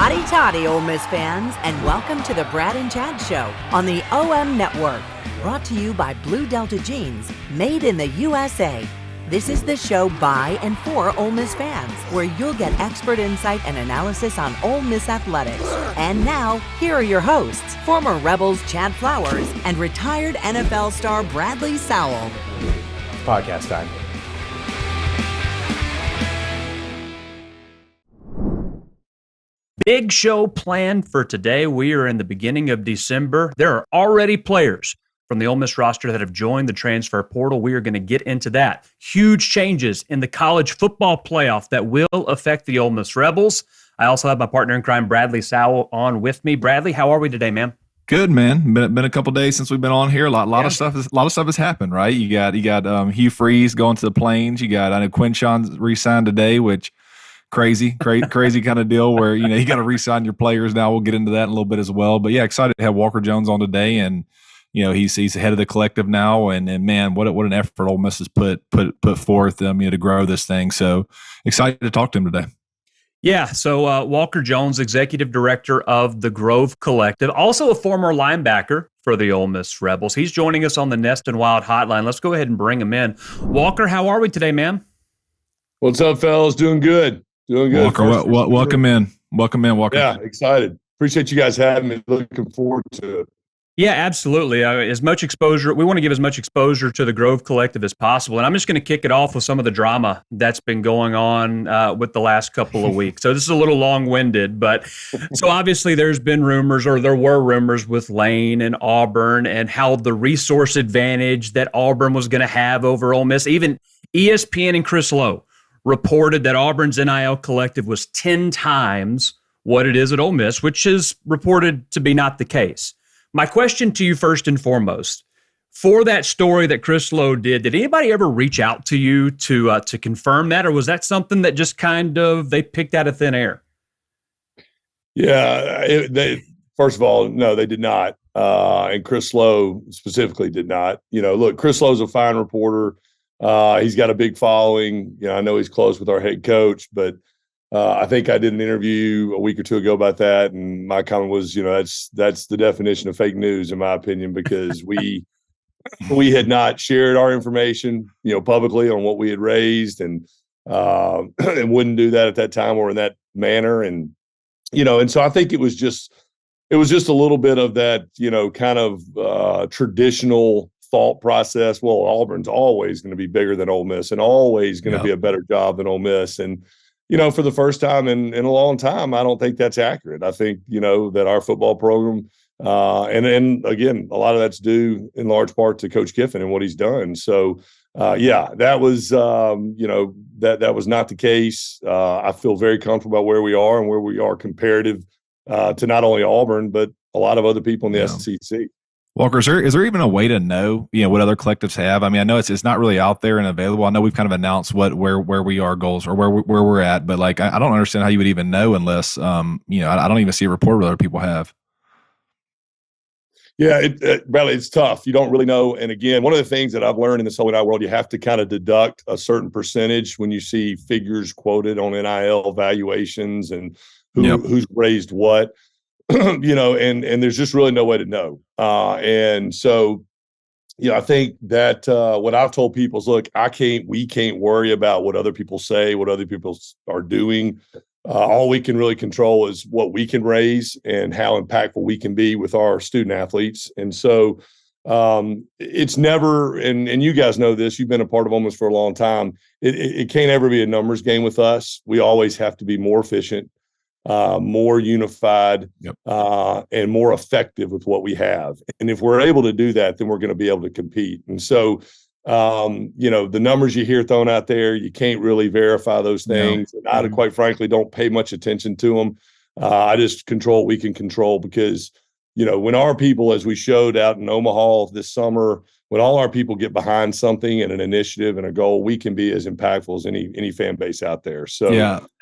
Hotty toddy, Ole Miss fans, and welcome to the Brad and Chad Show on the OM Network. Brought to you by Blue Delta Jeans, made in the USA. This is the show by and for Ole Miss fans, where you'll get expert insight and analysis on Ole Miss athletics. And now, here are your hosts, former Rebels Chad Flowers and retired NFL star Bradley Sowell. Podcast time. Big show planned for today. We are in the beginning of December. There are already players from the Ole Miss roster that have joined the transfer portal. We are going to get into that. Huge changes in the college football playoff that will affect the Ole Miss Rebels. I also have my partner in crime, Bradley Sowell, on with me. Bradley, how are we today, man? Good, man. Been a couple days since we've been on here. A lot of stuff has happened, right? You got Hugh Freeze going to the Plains. I know Quinshawn re-signed today, which crazy kind of deal where you got to re-sign your players now. We'll get into that in a little bit as well. But yeah, excited to have Walker Jones on today, and he's head of the collective now, and man, what an effort Ole Miss has put forth to grow this thing. So excited to talk to him today. Yeah, so Walker Jones, executive director of the Grove Collective, also a former linebacker for the Ole Miss Rebels. He's joining us on the Nest and Wild hotline. Let's go ahead and bring him in. Walker, how are we today, man? What's up, fellas? Doing good. Walker, welcome in. Welcome in, Walker. Yeah, excited. Appreciate you guys having me. Looking forward to it. Yeah, absolutely. As much exposure, we want to give as much exposure to the Grove Collective as possible. And I'm just going to kick it off with some of the drama that's been going on with the last couple of weeks. So this is a little long-winded, but so obviously there were rumors with Lane and Auburn and how the resource advantage that Auburn was going to have over Ole Miss. Even ESPN and Chris Lowe reported that Auburn's NIL collective was 10 times what it is at Ole Miss, which is reported to be not the case. My question to you first and foremost, for that story that Chris Lowe did anybody ever reach out to you to confirm that, or was that something that just kind of they picked out of thin air? Yeah, first of all, no, they did not. And Chris Lowe specifically did not. Look, Chris Lowe's a fine reporter. He's got a big following. I know he's close with our head coach, but I think I did an interview a week or two ago about that, and my comment was, that's the definition of fake news, in my opinion, because we had not shared our information, publicly on what we had raised, and wouldn't do that at that time or in that manner, and so I think it was just a little bit of that, kind of traditional thought process. Well, Auburn's always going to be bigger than Ole Miss and always going to be a better job than Ole Miss. And, for the first time in a long time, I don't think that's accurate. I think, that our football program, and again, a lot of that's due in large part to Coach Kiffin and what he's done. So, that was, that was not the case. I feel very comfortable about where we are and where we are comparative to not only Auburn, but a lot of other people in the SEC. Walker, is there even a way to know, what other collectives have? I mean, I know it's not really out there and available. I know we've kind of announced where we are goals or where we're at, but I don't understand how you would even know unless, I don't even see a report what other people have. Yeah, Bradley, it's tough. You don't really know. And again, one of the things that I've learned in this whole world, you have to kind of deduct a certain percentage when you see figures quoted on NIL valuations and who's raised what. And there's just really no way to know. And so, I think that what I've told people is, look, we can't worry about what other people say, what other people are doing. All we can really control is what we can raise and how impactful we can be with our student athletes. And so it's never, and you guys know this, you've been a part of Ole Miss for a long time. It can't ever be a numbers game with us. We always have to be more efficient, more unified, and more effective with what we have. And if we're able to do that, then we're going to be able to compete. And so, the numbers you hear thrown out there, you can't really verify those things. No. And I, quite frankly, don't pay much attention to them. I just control what we can control because, when our people, as we showed out in Omaha this summer, when all our people get behind something and an initiative and a goal, we can be as impactful as any fan base out there. So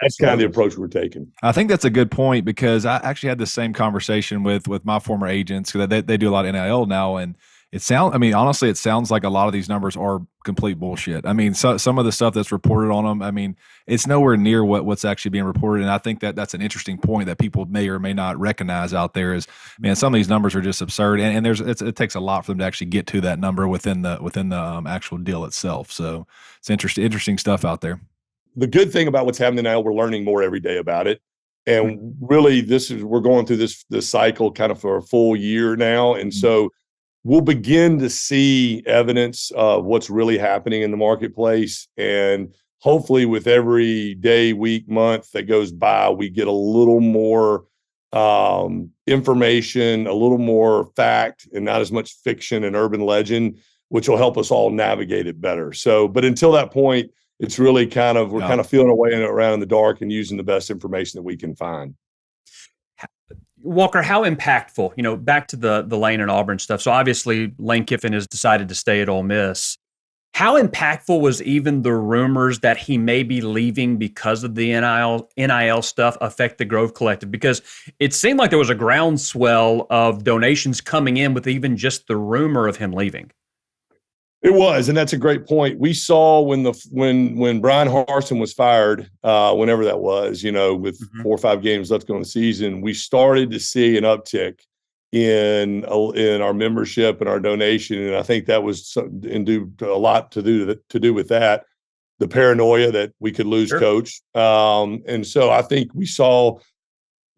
that's kind of the approach we're taking. I think that's a good point because I actually had the same conversation with my former agents because they do a lot of NIL now. And honestly, it sounds like a lot of these numbers are complete bullshit. I mean, some of the stuff that's reported on them, I mean, it's nowhere near what's actually being reported. And I think that's an interesting point that people may or may not recognize out there is, man, some of these numbers are just absurd. And it takes a lot for them to actually get to that number within the actual deal itself. So it's interesting stuff out there. The good thing about what's happening now, we're learning more every day about it. And really, we're going through this cycle kind of for a full year now. And so we'll begin to see evidence of what's really happening in the marketplace. And hopefully with every day, week, month that goes by, we get a little more information, a little more fact, and not as much fiction and urban legend, which will help us all navigate it better. So, but until that point, it's really we're kind of feeling our way around in the dark and using the best information that we can find. Walker, how impactful, back to the Lane and Auburn stuff. So obviously Lane Kiffin has decided to stay at Ole Miss. How impactful was even the rumors that he may be leaving because of the NIL stuff affect the Grove Collective? Because it seemed like there was a groundswell of donations coming in with even just the rumor of him leaving. It was, and that's a great point. We saw when Brian Harsin was fired, whenever that was, with 4 or 5 games left to go in the season, we started to see an uptick in our membership and our donation, and I think that was a lot to do with that, the paranoia that we could lose coach, and so I think we saw.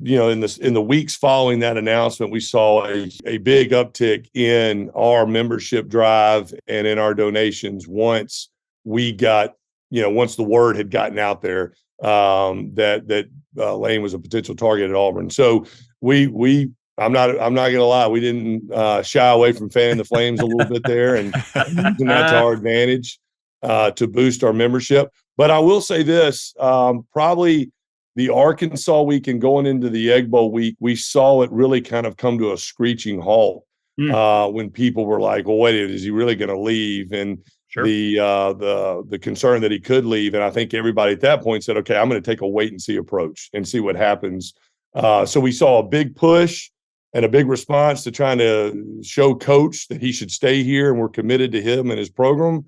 In the weeks following that announcement, we saw a big uptick in our membership drive and in our donations once we got, once the word had gotten out there that Lane was a potential target at Auburn. So I'm not gonna lie, we didn't shy away from fanning the flames a little bit there and using that to our advantage to boost our membership. But I will say this, probably. The Arkansas week and going into the Egg Bowl week, we saw it really kind of come to a screeching halt when people were like, "Well, wait, is he really going to leave?" And the concern that he could leave, and I think everybody at that point said, "Okay, I'm going to take a wait and see approach and see what happens." So we saw a big push and a big response to trying to show Coach that he should stay here, and we're committed to him and his program.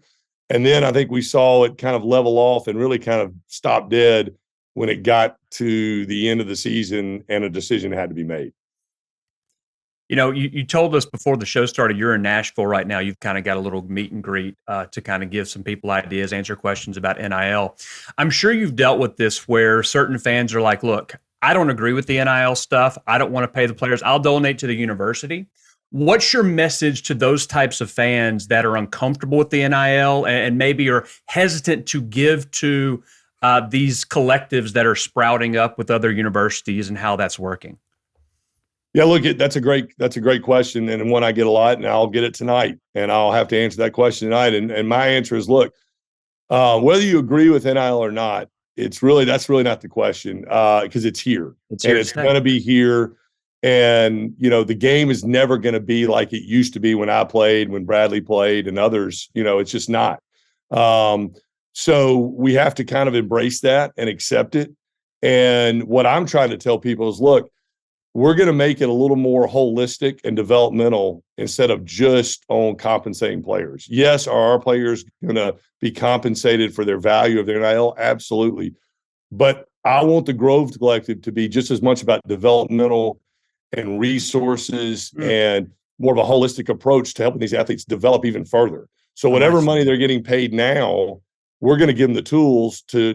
And then I think we saw it kind of level off and really kind of stop dead when it got to the end of the season and a decision had to be made. You told us before the show started, you're in Nashville right now. You've kind of got a little meet and greet to kind of give some people ideas, answer questions about NIL. I'm sure you've dealt with this where certain fans are like, look, I don't agree with the NIL stuff. I don't want to pay the players. I'll donate to the university. What's your message to those types of fans that are uncomfortable with the NIL and maybe are hesitant to give to these collectives that are sprouting up with other universities and how that's working? Yeah, look, that's a great question, and one I get a lot, and I'll get it tonight, and I'll have to answer that question tonight. And my answer is, look, whether you agree with NIL or not, that's really not the question, because it's here, and it's going to be here. And the game is never going to be like it used to be when I played, when Bradley played, and others. It's just not. So we have to kind of embrace that and accept it. And what I'm trying to tell people is, look, we're going to make it a little more holistic and developmental instead of just on compensating players. Yes, are our players going to be compensated for their value of their NIL? Absolutely. But I want the Grove Collective to be just as much about developmental and resources and more of a holistic approach to helping these athletes develop even further. So whatever money they're getting paid now, we're going to give them the tools to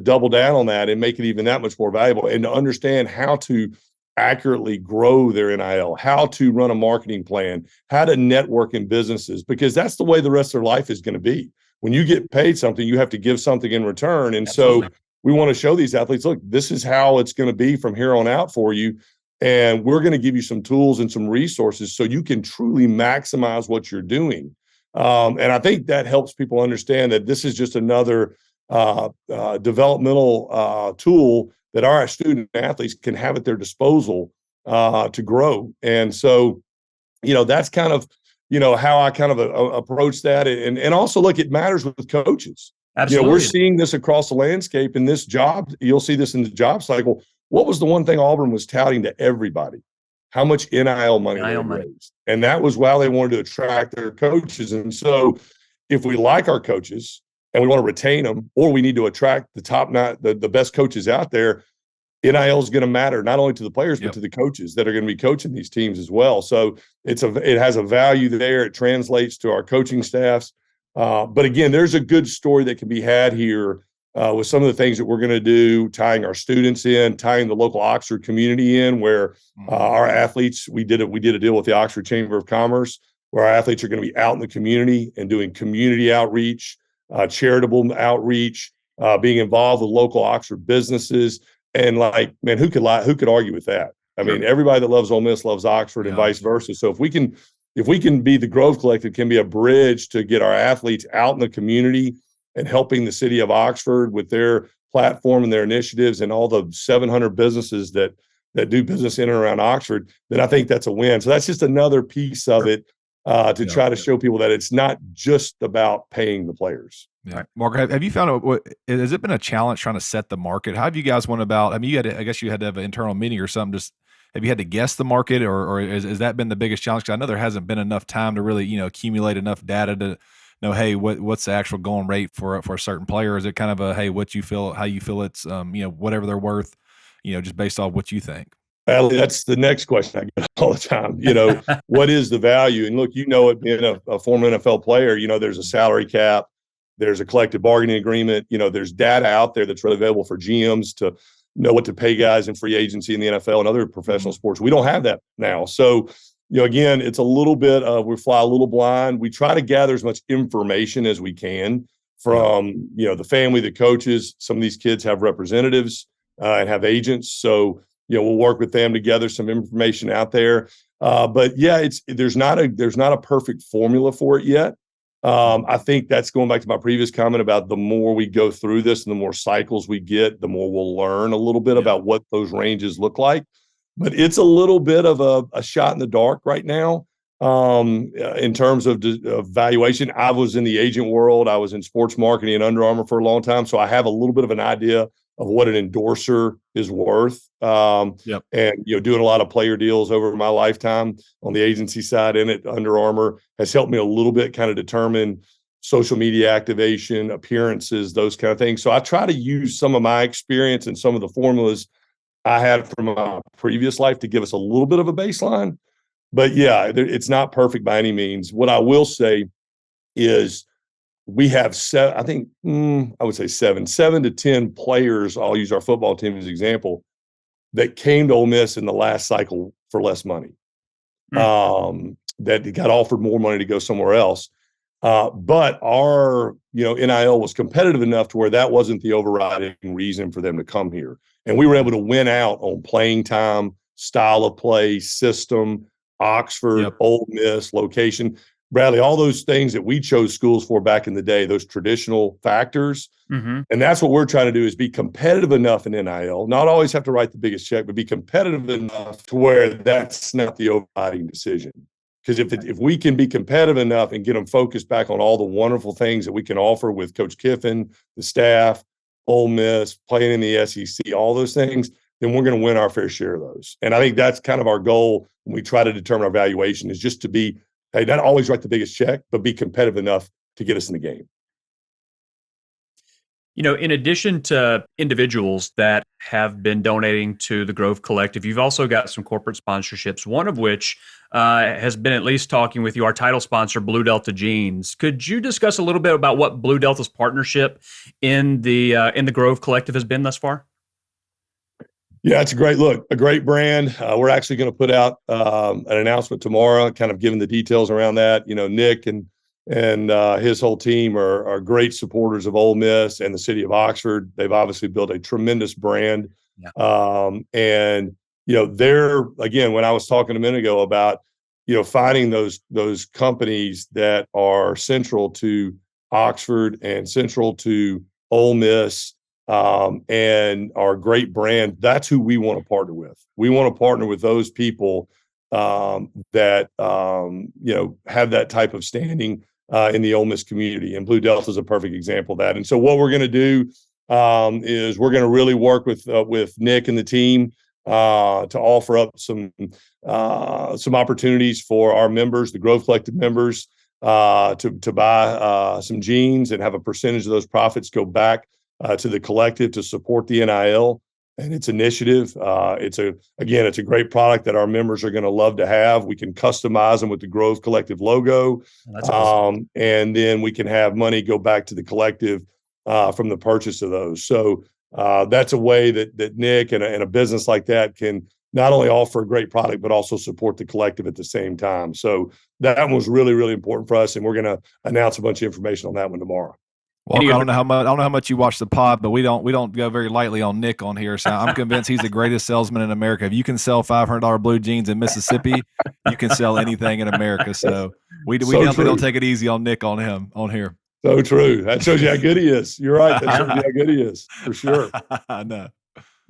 double down on that and make it even that much more valuable, and to understand how to accurately grow their NIL, how to run a marketing plan, how to network in businesses, because that's the way the rest of their life is going to be. When you get paid something, you have to give something in return. And so we want to show these athletes, look, this is how it's going to be from here on out for you. And we're going to give you some tools and some resources so you can truly maximize what you're doing. And I think that helps people understand that this is just another developmental tool that our student athletes can have at their disposal to grow. And so, that's kind of, how I kind of approach that. And also, look, it matters with coaches. Absolutely. We're seeing this across the landscape in this job. You'll see this in the job cycle. What was the one thing Auburn was touting to everybody? how much NIL money they raised. And that was why they wanted to attract their coaches. And so if we like our coaches and we want to retain them, or we need to attract the best coaches out there, NIL is going to matter not only to the players, but to the coaches that are going to be coaching these teams as well. So it has a value there. It translates to our coaching staffs. But again, there's a good story that can be had here with some of the things that we're going to do, tying our students in, tying the local Oxford community in, where our athletes, we did a deal with the Oxford Chamber of Commerce, where our athletes are going to be out in the community and doing community outreach, charitable outreach, being involved with local Oxford businesses. And like, man, who could argue with that? I mean, everybody that loves Ole Miss loves Oxford and vice versa. So if we can be the Grove Collective, can be a bridge to get our athletes out in the community and helping the city of Oxford with their platform and their initiatives and all the 700 businesses that do business in and around Oxford, then I think that's a win. So that's just another piece of it to try to show people that it's not just about paying the players. Yeah. Right. Mark, have you found has it been a challenge trying to set the market? How have you guys went about? I mean, I guess you had to have an internal meeting or something. Just have you had to guess the market, or has that been the biggest challenge? Because I know there hasn't been enough time to really accumulate enough data to know, hey, what's the actual going rate for a certain player? Is it kind of a, hey, how you feel it's whatever they're worth, just based off what you think? Well, that's the next question I get all the time. What is the value? And look, it being a former NFL player, there's a salary cap. There's a collective bargaining agreement. There's data out there that's really available for GMs to know what to pay guys in free agency in the NFL and other professional sports. We don't have that now. So, again, it's a little bit of, we fly a little blind. We try to gather as much information as we can from, the family, the coaches. Some of these kids have representatives and have agents. So, we'll work with them to gather some information out there. But yeah, there's not a perfect formula for it yet. I think that's going back to my previous comment about the more we go through this and the more cycles we get, the more we'll learn a little bit about what those ranges look like. But it's a little bit of a shot in the dark right now in terms of valuation. I was in the agent world. I was in sports marketing and Under Armour for a long time. So I have a little bit of an idea of what an endorser is worth. And, doing a lot of player deals over my lifetime on the agency side in it, Under Armour has helped me a little bit kind of determine social media activation, appearances, those kind of things. So I try to use some of my experience and some of the formulas I had from my previous life to give us a little bit of a baseline. But yeah, it's not perfect by any means. What I will say is we have I would say 7 to 10 players. I'll use our football team as an example, that came to Ole Miss in the last cycle for less money, that got offered more money to go somewhere else. But our, NIL was competitive enough to where that wasn't the overriding reason for them to come here. And we were able to win out on playing time, style of play, system, Oxford, Ole Miss, location. Bradley, all those things that we chose schools for back in the day, those traditional factors. And that's what we're trying to do, is be competitive enough in NIL, not always have to write the biggest check, but be competitive enough to where that's not the overriding decision. Because if we can be competitive enough and get them focused back on all the wonderful things that we can offer with Coach Kiffin, the staff, Ole Miss, playing in the SEC, all those things, then we're going to win our fair share of those. And I think that's kind of our goal when we try to determine our valuation, is just to be, hey, not always write the biggest check, but be competitive enough to get us in the game. In addition to individuals that have been donating to the Grove Collective, you've also got some corporate sponsorships, one of which has been at least talking with you, our title sponsor, Blue Delta Jeans. Could you discuss a little bit about what Blue Delta's partnership in the Grove Collective has been thus far? Yeah, it's a great brand. We're actually going to put out an announcement tomorrow, kind of giving the details around that. Nick and his whole team are great supporters of Ole Miss and the city of Oxford. They've obviously built a tremendous brand. And, they're, again, when I was talking a minute ago about, finding those companies that are central to Oxford and central to Ole Miss, and our great brand, that's who we want to partner with. We want to partner with those people that have that type of standing in the Ole Miss community, and Blue Delta is a perfect example of that. And so what we're going to do is we're going to really work with Nick and the team to offer up some opportunities for our members, the Grove Collective members, to buy some jeans and have a percentage of those profits go back to the collective to support the NIL and its initiative. It's a great product that our members are going to love to have. We can customize them with the Grove Collective logo. That's awesome. And then we can have money go back to the collective from the purchase of those. So that's a way that Nick and a business like that can not only offer a great product, but also support the collective at the same time. So that one was really, really important for us. And we're going to announce a bunch of information on that one tomorrow. Well, I don't know how much you watch the pod, but we don't go very lightly on Nick on here. So I'm convinced he's the greatest salesman in America. If you can sell $500 blue jeans in Mississippi, you can sell anything in America. So we definitely don't take it easy on Nick on here. So true. That shows you how good he is. You're right. That shows you how good he is, for sure. I know.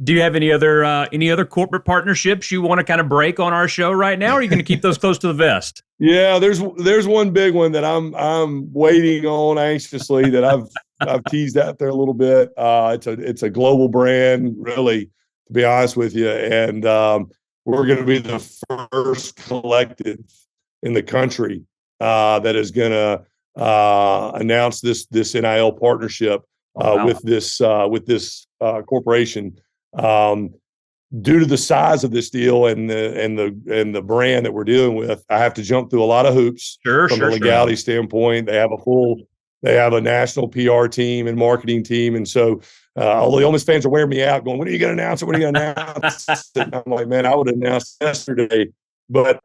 Do you have any other corporate partnerships you want to kind of break on our show right now, or are you going to keep those close to the vest? Yeah, there's one big one that I'm waiting on anxiously that I've teased out there a little bit. It's a global brand, really, to be honest with you, and we're going to be the first collective in the country that is going to announce this NIL partnership with this corporation. Due to the size of this deal and the brand that we're dealing with, I have to jump through a lot of hoops from a legality standpoint. They have a national PR team and marketing team. And so all the Ole Miss fans are wearing me out going, when are you going to announce it? When are you going to announce it? And I'm like, man, I would have announced yesterday. But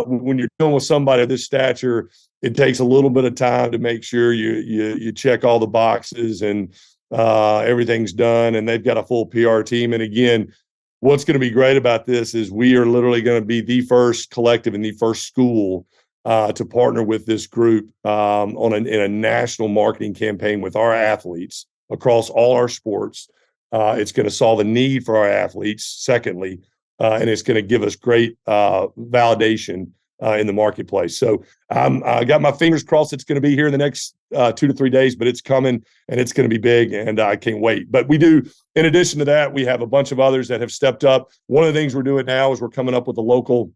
when you're dealing with somebody of this stature, it takes a little bit of time to make sure you check all the boxes and everything's done, and they've got a full PR team. And again, what's going to be great about this is we are literally going to be the first collective and the first school to partner with this group in a national marketing campaign with our athletes across all our sports. It's going to solve a need for our athletes, secondly, and it's going to give us great validation in the marketplace. So I got my fingers crossed it's going to be here in the next 2 to 3 days, but it's coming and it's going to be big, and I can't wait. But we do, in addition to that, we have a bunch of others that have stepped up. One of the things we're doing now is we're coming up with a local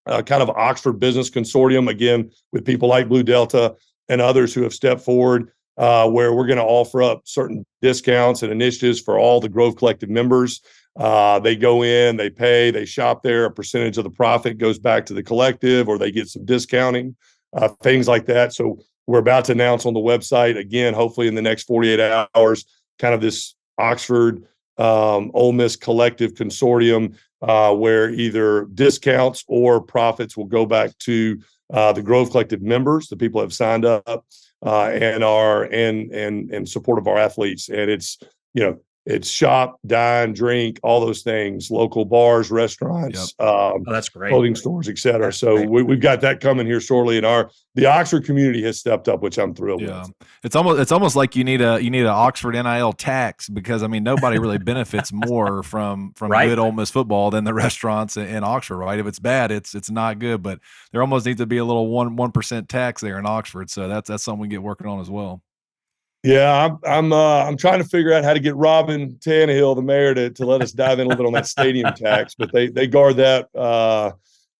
kind of Oxford business consortium, again, with people like Blue Delta and others who have stepped forward, where we're going to offer up certain discounts and initiatives for all the Grove Collective members. They go in, they pay, they shop there. A percentage of the profit goes back to the collective, or they get some discounting, things like that. So we're about to announce on the website, again, hopefully in the next 48 hours, kind of this Oxford Ole Miss collective consortium, where either discounts or profits will go back to the Grove Collective members, the people who have signed up, and are in support of our athletes. And it's shop, dine, drink, all those things, local bars, restaurants, that's great, clothing stores, et cetera. So we've got that coming here shortly. And the Oxford community has stepped up, which I'm thrilled with. It's almost like you need an Oxford NIL tax, because I mean nobody really benefits more from good Ole Miss football than the restaurants in Oxford, right? If it's bad, it's not good. But there almost needs to be a little 1% tax there in Oxford. So that's something we get working on as well. Yeah, I'm trying to figure out how to get Robin Tannehill, the mayor, to let us dive in a little bit on that stadium tax, but they guard that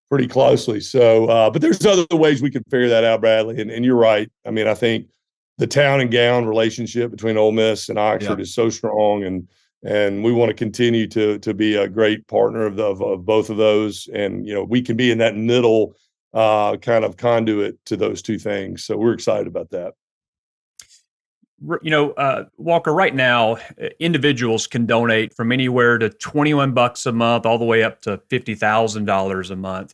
pretty closely. So, but there's other ways we can figure that out, Bradley. And you're right. I mean, I think the town and gown relationship between Ole Miss and Oxford is so strong, and we want to continue to be a great partner of both of those. And we can be in that middle kind of conduit to those two things. So we're excited about that. Walker, right now, individuals can donate from anywhere to $21 a month all the way up to $50,000 a month.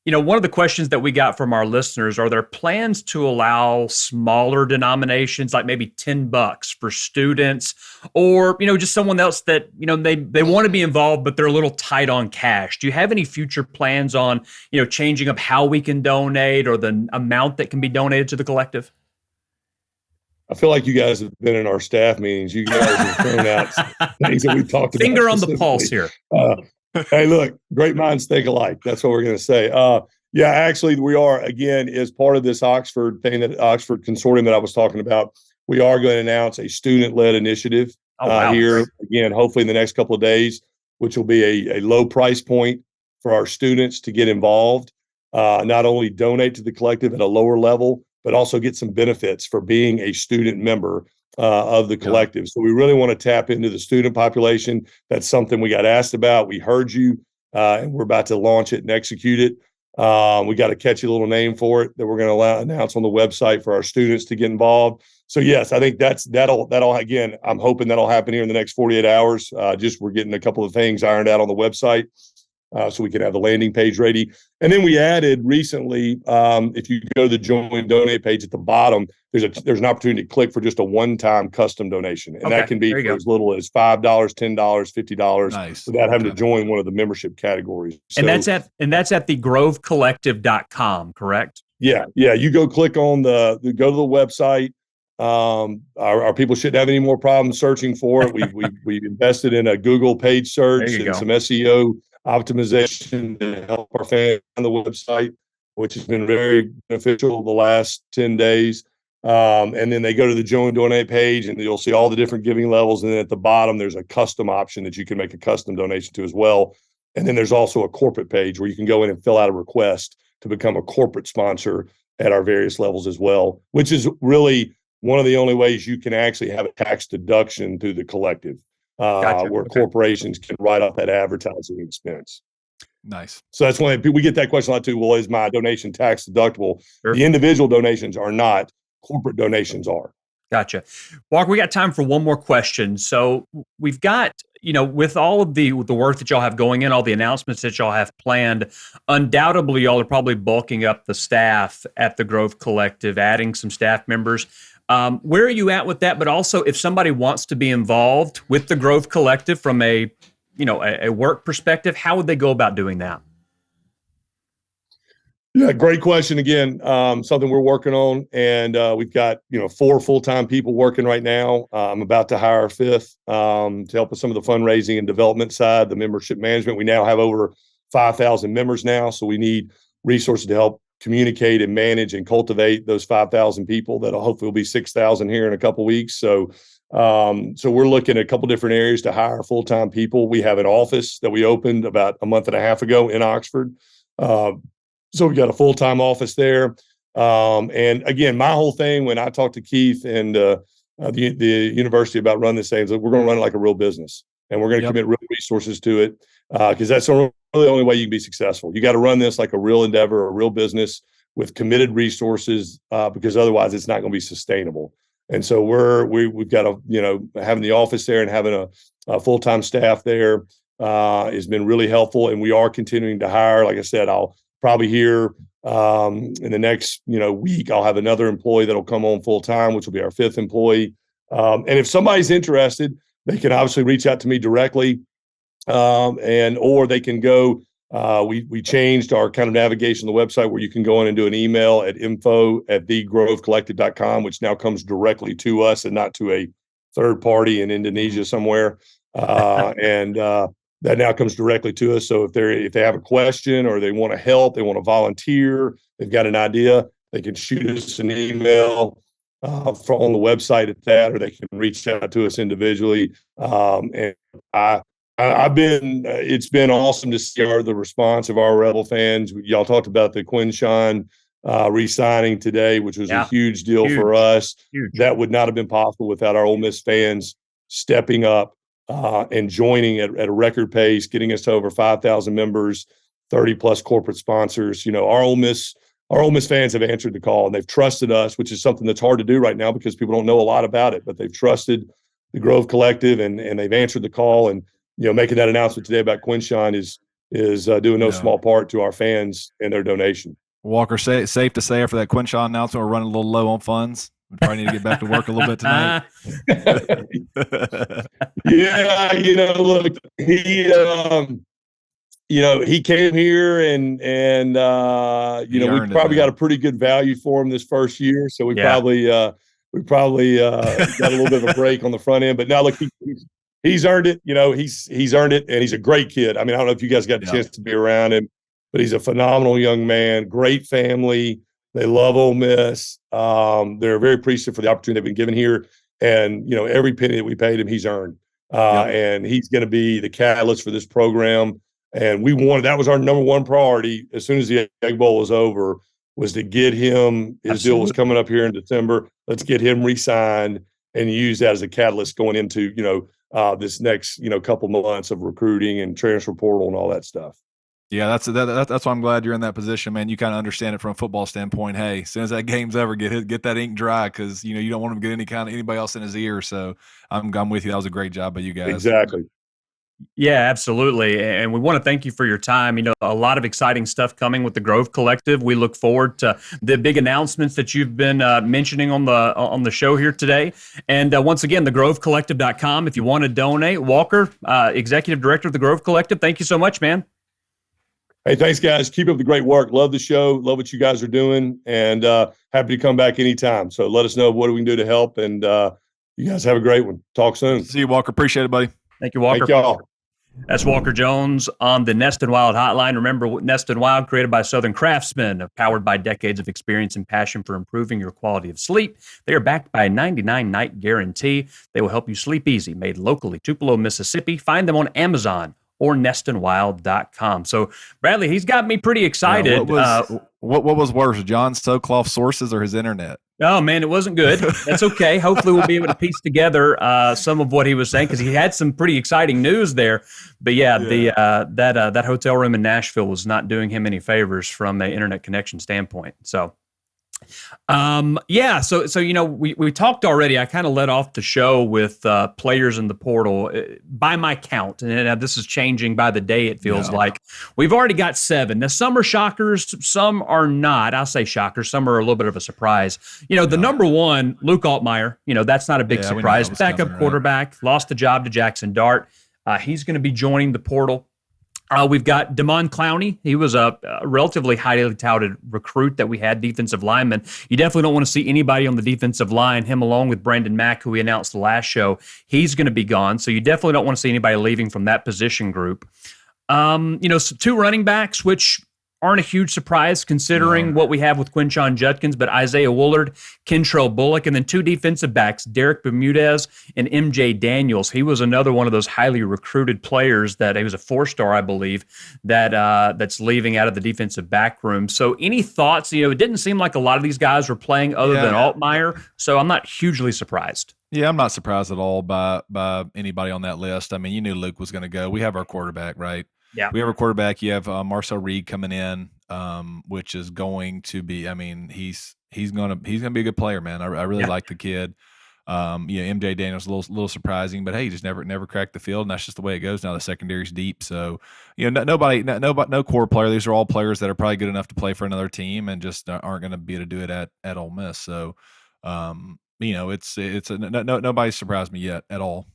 One of the questions that we got from our listeners, are there plans to allow smaller denominations, like maybe $10 for students, or, just someone else that, they want to be involved, but they're a little tight on cash? Do you have any future plans on, changing up how we can donate or the amount that can be donated to the collective? I feel like you guys have been in our staff meetings. You guys have thrown out things that we've talked about. Finger on the pulse here. Hey, look, great minds think alike. That's what we're going to say. Actually, we are, again, as part of this Oxford thing, that Oxford consortium that I was talking about, we are going to announce a student-led initiative here, again, hopefully in the next couple of days. which will be a low price point for our students to get involved, not only donate to the collective at a lower level, but also get some benefits for being a student member of the collective. Yeah. So we really want to tap into the student population. That's something we got asked about. We heard you, and we're about to launch it and execute it. We got a catchy little name for it that we're going to announce on the website for our students to get involved. So yes, I think that'll again, I'm hoping that'll happen here in the next 48 hours. Just we're getting a couple of things ironed out on the website. So we can have the landing page ready. And then we added recently, if you go to the Join Donate page at the bottom, there's an opportunity to click for just a one-time custom donation. And that can be for as little as $5, $10, $50 without having to join one of the membership categories. So, and that's at thegrovecollective.com, correct? Yeah. You go click on go to the website. Our people shouldn't have any more problems searching for it. We've invested in a Google page search and some SEO optimization to help our fans on the website, which has been very beneficial the last 10 days. And then they go to the Join Donate page and you'll see all the different giving levels. And then at the bottom, there's a custom option that you can make a custom donation to as well. And then there's also a corporate page where you can go in and fill out a request to become a corporate sponsor at our various levels as well, which is really one of the only ways you can actually have a tax deduction through the collective. Where corporations can write off that advertising expense. Nice. So that's when we get that question a lot too. Well, is my donation tax deductible? Sure. The individual donations are not. Corporate donations are. Gotcha. Walker, we got time for one more question. So we've got, with all of the work that y'all have going in, all the announcements that y'all have planned, undoubtedly y'all are probably bulking up the staff at the Grove Collective, adding some staff members. Where are you at with that? But also, if somebody wants to be involved with the Grove Collective from a work perspective, how would they go about doing that? Yeah, great question. Again, something we're working on, and we've got 4 full-time people working right now. I'm about to hire a 5th to help with some of the fundraising and development side, the membership management. We now have over 5,000 members now, so we need resources to help communicate and manage and cultivate those 5,000 people. That'll hopefully be 6,000 here in a couple of weeks. So we're looking at a couple different areas to hire full-time people. We have an office that we opened about a month and a half ago in Oxford. So we got a full-time office there. And again, my whole thing when I talked to Keith and the university about running this thing is that we're going to run it like a real business, and we're going to commit real resources to it because that's really the only way you can be successful. You got to run this like a real endeavor, a real business with committed resources because otherwise it's not going to be sustainable. And so we've got having the office there and having a full-time staff there has been really helpful. And we are continuing to hire. Like I said, I'll probably here in the next week, I'll have another employee that'll come on full-time, which will be our 5th employee. And if somebody's interested, they can obviously reach out to me directly. Or they can go, we changed our kind of navigation on the website where you can go in and do an email at info@thegrovecollective.com, which now comes directly to us and not to a third party in Indonesia somewhere. That now comes directly to us. So if they have a question or they want to help, they want to volunteer, they've got an idea, they can shoot us an email on the website at that, or they can reach out to us individually. And it's been awesome to see the response of our Rebel fans. Y'all talked about the Quinshawn re-signing today, which was a huge deal for us. Huge. That would not have been possible without our Ole Miss fans stepping up and joining at a record pace, getting us to over 5,000 members, 30 plus corporate sponsors. Our Ole Miss fans have answered the call and they've trusted us, which is something that's hard to do right now because people don't know a lot about it, but they've trusted the Grove Collective and they've answered the call. And making that announcement today about Quinshawn is doing no small part to our fans and their donation. Walker, safe to say after that Quinshawn announcement, we're running a little low on funds. We probably need to get back to work a little bit tonight. Yeah, look, he came here and we probably got a pretty good value for him this first year, so we probably got a little bit of a break on the front end. But now look, he's earned it. He's earned it, and he's a great kid. I mean, I don't know if you guys got a chance to be around him, but he's a phenomenal young man. Great family. They love Ole Miss. They're very appreciative for the opportunity they've been given here. And, every penny that we paid him, he's earned. and he's going to be the catalyst for this program. And that was our number one priority as soon as the Egg Bowl was over, was to get him. His deal was coming up here in December. Let's get him re-signed and use that as a catalyst going into, this next, couple months of recruiting and transfer portal and all that stuff. Yeah, that's why I'm glad you're in that position, man. You kind of understand it from a football standpoint. Hey, as soon as that game's over, get that ink dry, because you don't want him to get anybody else in his ear. So I'm with you. That was a great job by you guys. Exactly. Yeah, absolutely. And we want to thank you for your time. A lot of exciting stuff coming with the Grove Collective. We look forward to the big announcements that you've been mentioning on the show here today. And once again, thegrovecollective.com if you want to donate. Walker, Executive Director of the Grove Collective, thank you so much, man. Hey, thanks, guys. Keep up the great work. Love the show. Love what you guys are doing. And happy to come back anytime. So let us know what we can do to help. And you guys have a great one. Talk soon. See you, Walker. Appreciate it, buddy. Thank you, Walker. Thank y'all. That's Walker Jones on the Nest and Wild hotline. Remember, Nest and Wild, created by Southern Craftsmen, powered by decades of experience and passion for improving your quality of sleep. They are backed by a 99-night guarantee. They will help you sleep easy. Made locally, Tupelo, Mississippi. Find them on Amazon or nestandwild.com. So, Bradley, he's got me pretty excited. What was worse, John Sokoloff's sources or his internet? Oh, man, it wasn't good. That's okay. Hopefully we'll be able to piece together some of what he was saying, because he had some pretty exciting news there. But, that hotel room in Nashville was not doing him any favors from an internet connection standpoint. So, we talked already. I kind of led off the show with players in the portal. By my count, and this is changing by the day, it feels like. We've already got 7. Now, some are shockers, some are not. I'll say shockers. Some are a little bit of a surprise. The number one, Luke Altmaier, that's not a big surprise. Backup quarterback, lost the job to Jackson Dart. He's going to be joining the portal. We've got Damon Clowney. He was a relatively highly touted recruit that we had, defensive lineman. You definitely don't want to see anybody on the defensive line. Him along with Brandon Mack, who we announced the last show, he's going to be gone. So you definitely don't want to see anybody leaving from that position group. So 2 running backs, which aren't a huge surprise considering what we have with Quinshon Judkins, but Isaiah Woolard, Kentrell Bullock, and then 2 defensive backs, Derek Bermudez and MJ Daniels. He was another one of those highly recruited players that he was a 4-star, I believe, that's leaving out of the defensive back room. So any thoughts? It didn't seem like a lot of these guys were playing other than Altmaier, so I'm not hugely surprised. Yeah, I'm not surprised at all by anybody on that list. I mean, you knew Luke was going to go. We have our quarterback, right? Yeah, we have a quarterback. You have Marcel Reed coming in, which is going to be. I mean, he's gonna be a good player, man. I really like the kid. MJ Daniels a little surprising, but hey, he just never cracked the field, and that's just the way it goes now. The secondary's deep, so no core player. These are all players that are probably good enough to play for another team, and just aren't going to be able to do it at Ole Miss. So, nobody's surprised me yet at all.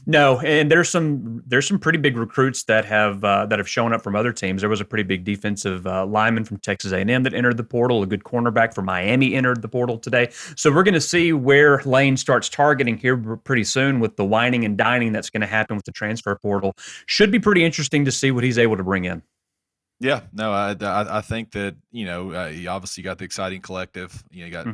No, and there's some pretty big recruits that have shown up from other teams. There was a pretty big defensive lineman from Texas A&M that entered the portal. A good cornerback from Miami entered the portal today. So we're going to see where Lane starts targeting here pretty soon with the whining and dining that's going to happen with the transfer portal. Should be pretty interesting to see what he's able to bring in. Yeah, no, I think that you obviously got the exciting collective. You got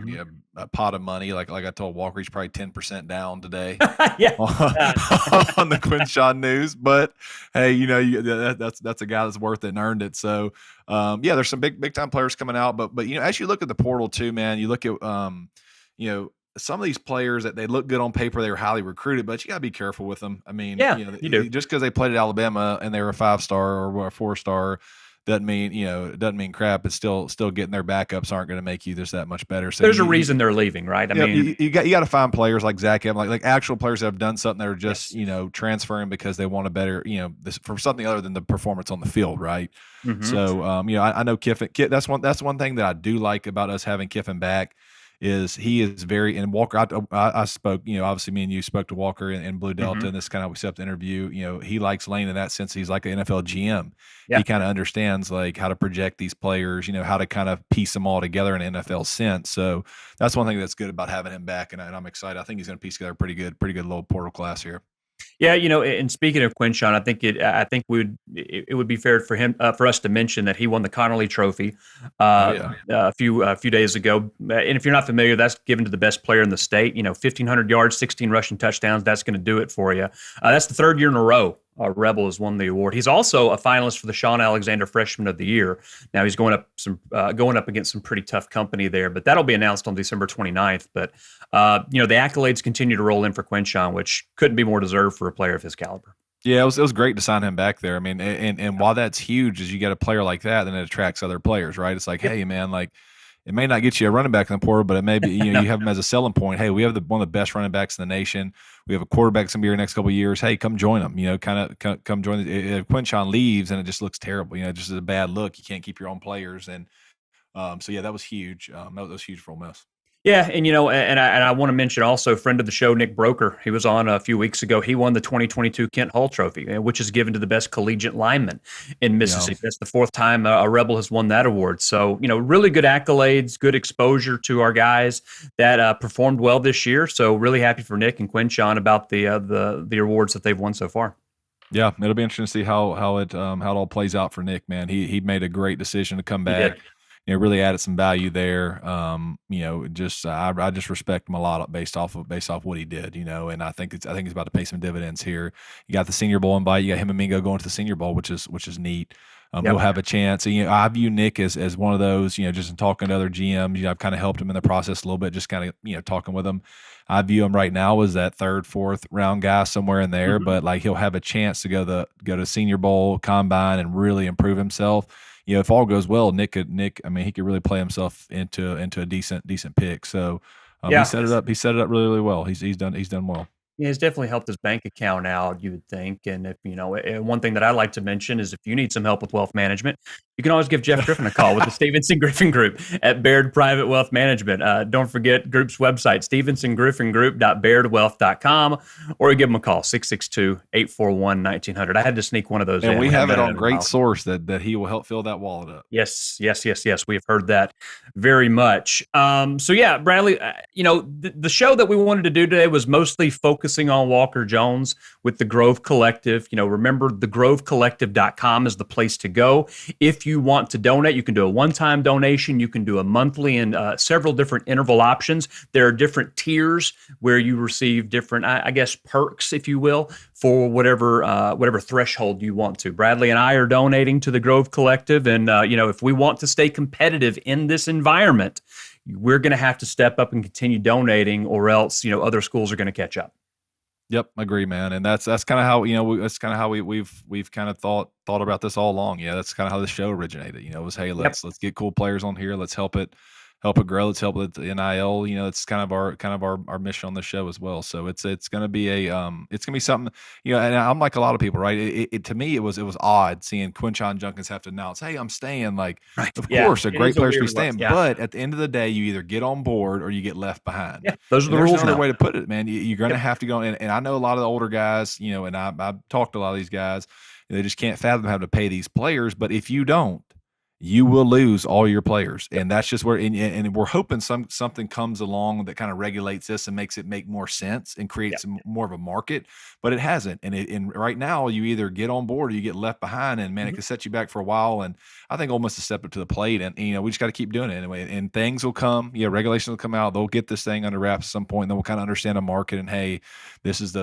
a pot of money. Like I told Walker, he's probably 10% down today. On the Quinshon news. But hey, that's a guy that's worth it and earned it. So there's some big time players coming out. But as you look at the portal too, man, you look at some of these players that they look good on paper, they were highly recruited, but you got to be careful with them. I mean, you do. Just because they played at Alabama and they were a 5-star or a 4-star. Doesn't mean crap. It's still getting their backups aren't going to make you just that much better. So there's a reason they're leaving, right? I mean, you got to find players like Zach Evans, like actual players that have done something that are just transferring because they want a better from something other than the performance on the field, right? Mm-hmm. So I know Kiffin. That's one thing that I do like about us having Kiffin back. Is he is very, and Walker, I spoke, obviously me and you spoke to Walker in Blue Delta, and this is kind of how we set up the interview. He likes Lane in that sense. He's like an NFL GM. Yeah. He kind of understands like how to project these players, how to kind of piece them all together in an NFL sense. So that's one thing that's good about having him back, and I'm excited. I think he's going to piece together a pretty good little portal class here. Yeah, and speaking of Quinshon, I think it would be fair for him for us to mention that he won the Connolly Trophy a few days ago. And if you're not familiar, that's given to the best player in the state. 1,500 yards, 16 rushing touchdowns. That's going to do it for you. That's the third year in a row Rebel has won the award. He's also a finalist for the Sean Alexander Freshman of the Year. Now he's going up against some pretty tough company there, but that'll be announced on December 29th. But the accolades continue to roll in for Quinshon, which couldn't be more deserved for a player of his caliber. Yeah, it was great to sign him back there. I mean, and while that's huge, is you get a player like that, then it attracts other players, right? It's like, hey, man, like it may not get you a running back in the portal, but it may be, you have him as a selling point. Hey, we have one of the best running backs in the nation. We have a quarterback that's going to be here next couple of years. Hey, come join them. Come join. If Quinshon leaves and it just looks terrible, it just is a bad look. You can't keep your own players, and so yeah, that was huge. That was huge for Ole Miss. Yeah, and I want to mention also friend of the show, Nick Broker. He was on a few weeks ago. He won the 2022 Kent Hall Trophy, which is given to the best collegiate lineman in Mississippi. Yeah. That's the fourth time a Rebel has won that award. So, really good accolades, good exposure to our guys that performed well this year. So, really happy for Nick and Quinshon about the awards that they've won so far. Yeah, it'll be interesting to see how it all plays out for Nick. Man, he made a great decision to come back. Really added some value there. I just respect him a lot based off what he did. And I think it's about to pay some dividends here. You got the Senior Bowl invite. You got him and Mingo going to the Senior Bowl, which is neat. He'll have a chance. I view Nick as one of those. Just in talking to other GMs, I've kind of helped him in the process a little bit, just kind of talking with him. I view him right now as that third, fourth round guy somewhere in there, but like he'll have a chance to go to Senior Bowl, Combine, and really improve himself. If all goes well, Nick, he could really play himself into a decent pick. So he set it up really, really well. He's done well. Yeah, it's definitely helped his bank account out, you would think. And if one thing that I like to mention is if you need some help with wealth management, you can always give Jeff Griffin a call with the Stevenson Griffin Group at Baird Private Wealth Management. Don't forget Group's website, StevensonGriffinGroup.BairdWealth.com, or you give them a call, 662-841-1900. I had to sneak one of those in. And we have it on great source that he will help fill that wallet up. Yes. We have heard that very much. So yeah, Bradley, the show that we wanted to do today was mostly focusing on Walker Jones with the Grove Collective. Remember, thegrovecollective.com is the place to go. If you want to donate, you can do a one-time donation. You can do a monthly and several different interval options. There are different tiers where you receive different, I guess, perks, if you will, for whatever threshold you want to. Bradley and I are donating to the Grove Collective, and if we want to stay competitive in this environment, we're going to have to step up and continue donating, or else other schools are going to catch up. Yep, I agree, man, and that's kind of how that's kind of how we've kind of thought about this all along. Yeah, that's kind of how the show originated. It was, hey, let's get cool players on here. Let's help it grow. Let's help with the NIL. It's kind of our mission on the show as well. So it's going to be it's going to be something. And I'm like a lot of people, right? It to me it was odd seeing Quinshon Junkins have to announce, hey, I'm staying. Like, of course, a great player should be staying, but at the end of the day, you either get on board or you get left behind. Yeah, those are the rules. There's no other way to put it, man. You're going to have to go in. And I know a lot of the older guys, and I've talked to a lot of these guys. They just can't fathom having to pay these players. But if you don't, you will lose all your players. And that's just where, and we're hoping something comes along that kind of regulates this and makes it make more sense and creates more of a market, but it hasn't. And right now you either get on board or you get left behind, and man, it could set you back for a while. And I think almost a step up to the plate, and we just got to keep doing it anyway. And things will come, regulations will come out. They'll get this thing under wraps at some point, and then we'll kind of understand the market and, hey, this is how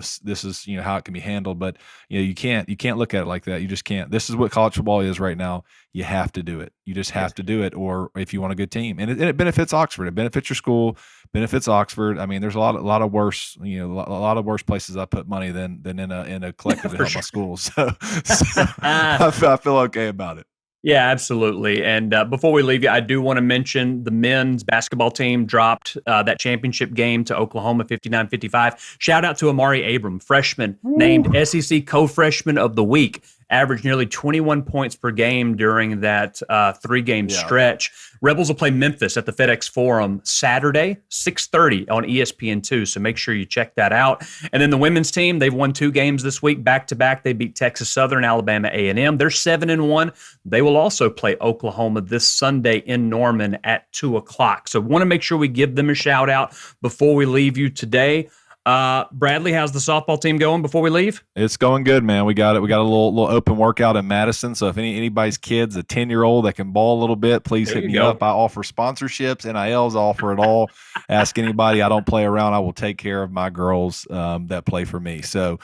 it can be handled. But you can't look at it like that. You just can't. This is what college football is right now. You have to do it. You just have to do it, or if you want a good team, and it benefits Oxford, it benefits your school, benefits Oxford. I mean, there's a lot of worse, a lot of worse places I put money than in a collective to help my schools. So I feel okay about it. Yeah, absolutely. And before we leave you, I do want to mention the men's basketball team dropped that championship game to Oklahoma 59-55. Shout out to Amari Abram, freshman, named SEC Co-Freshman of the Week. Averaged nearly 21 points per game during that 3-game stretch. Rebels will play Memphis at the FedEx Forum Saturday, 6:30 on ESPN2. So make sure you check that out. And then the women's team, they've won 2 games this week back-to-back. They beat Texas Southern, Alabama A&M. They're 7-1. They will also play Oklahoma this Sunday in Norman at 2 o'clock. So want to make sure we give them a shout out before we leave you today. Bradley, how's the softball team going before we leave? It's going good, man. We got it. We got a little open workout in Madison. So if anybody's kid's a 10-year-old that can ball a little bit, please hit me up. I offer sponsorships, NILs, I offer it all. Ask anybody. I don't play around. I will take care of my girls that play for me. So,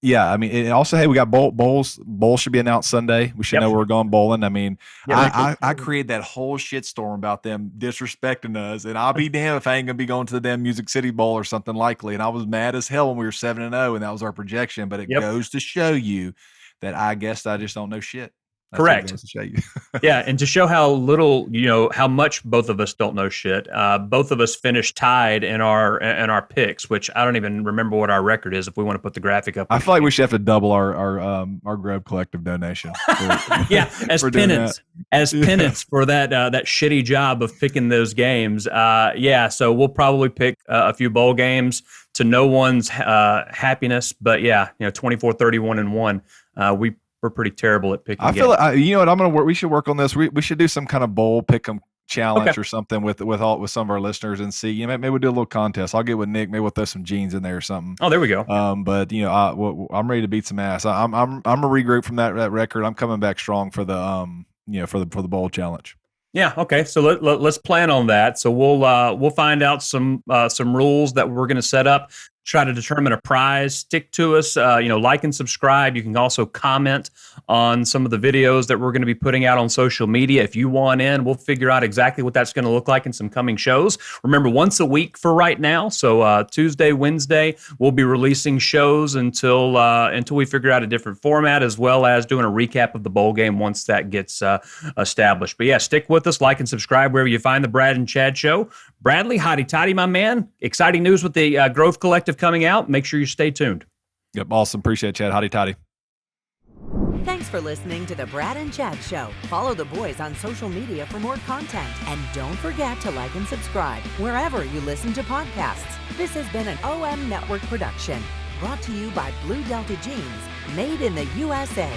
yeah, I mean, and also, hey, we got bowls. Bowls should be announced Sunday. We should know we're going bowling. I mean, I created that whole shitstorm about them disrespecting us, and I'll be damned if I ain't gonna be going to the damn Music City Bowl or something likely. And I was mad as hell when we were 7-0, and that was our projection. But it goes to show you that I guess I just don't know shit. That's correct. To show you. Yeah, and to show how little, how much both of us don't know shit. Both of us finished tied in our picks, which I don't even remember what our record is. If we want to put the graphic up, I feel like we should have to double our Grove Collective donation. As penance for that shitty job of picking those games. So we'll probably pick a few bowl games to no one's happiness, but 24, 31, and 1. We're pretty terrible at picking. I feel like you know what I'm gonna work. We should work on this. We should do some kind of bowl pick'em challenge or something with some of our listeners and see. Maybe we'll do a little contest. I'll get with Nick. Maybe we'll throw some jeans in there or something. Oh, there we go. But I'm ready to beat some ass. I'm a regroup from that record. I'm coming back strong for the for the bowl challenge. Yeah. Okay. So let's plan on that. So we'll find out some rules that we're going to set up. Try to determine a prize. Stick to us. Like and subscribe. You can also comment on some of the videos that we're going to be putting out on social media. If you want in, we'll figure out exactly what that's going to look like in some coming shows. Remember, once a week for right now. So Tuesday, Wednesday, we'll be releasing shows until we figure out a different format, as well as doing a recap of the bowl game once that gets established. But yeah, stick with us. Like and subscribe wherever you find the Brad and Chad Show. Bradley, hotty toddy, my man. Exciting news with the Grove Collective coming out. Make sure you stay tuned. Yep, awesome. Appreciate it, Chad. Hotty toddy. Thanks for listening to the Brad and Chad Show. Follow the boys on social media for more content. And don't forget to like and subscribe wherever you listen to podcasts. This has been an OM Network production, brought to you by Blue Delta Jeans, made in the USA.